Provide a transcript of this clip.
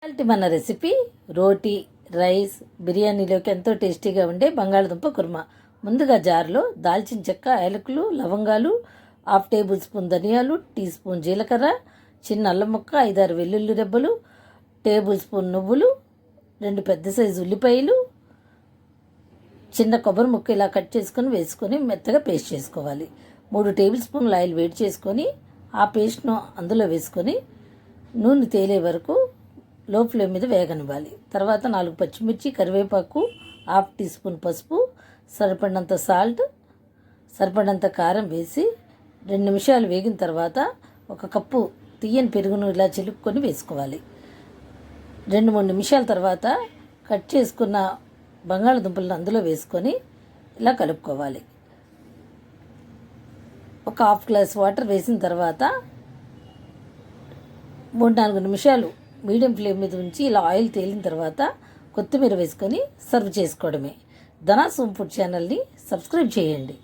ఇలాంటి మన రెసిపీ రోటీ, రైస్, బిర్యానీలోకి ఎంతో టేస్టీగా ఉండే బంగాళదుంప కుర్మా. ముందుగా జార్లో దాల్చిన చెక్క, యాలకులు, లవంగాలు, 1/2 టేబుల్ స్పూన్ ధనియాలు, టీ స్పూన్ జీలకర్ర, చిన్న అల్లం ముక్క, 5-6 వెల్లుల్లి రెబ్బలు, టేబుల్ స్పూన్ నువ్వులు, 2 పెద్ద సైజు ఉల్లిపాయలు, చిన్న కొబ్బరి ముక్క ఇలా కట్ చేసుకొని వేసుకొని మెత్తగా పేస్ట్ చేసుకోవాలి. 3 టేబుల్ స్పూన్ల ఆయిల్ వేడి చేసుకొని ఆ పేస్ట్ను అందులో వేసుకొని నూనె తేలే వరకు లో ఫ్లేమ్ మీద వేగనివ్వాలి. తర్వాత 4 పచ్చిమిర్చి, కరివేపాకు, 1/2 టీ స్పూన్ పసుపు, సరిపడినంత సాల్ట్, సరిపడినంత కారం వేసి 2 నిమిషాలు వేగిన తర్వాత 1 కప్పు తీయని పెరుగును ఇలా చిలుక్కొని వేసుకోవాలి. 2-3 నిమిషాల తర్వాత కట్ చేసుకున్న బంగాళదుంపలను అందులో వేసుకొని ఇలా కలుపుకోవాలి. 1/2 గ్లాస్ వాటర్ వేసిన తర్వాత 3-4 నిమిషాలు మీడియం ఫ్లేమ్ మీద ఉంచి ఇలా ఆయిల్ తేలిన తర్వాత కొత్తిమీర వేసుకొని సర్వ్ చేసుకోవడమే. ధనా సోమ్ ఫుడ్ ఛానల్ని సబ్స్క్రైబ్ చేయండి.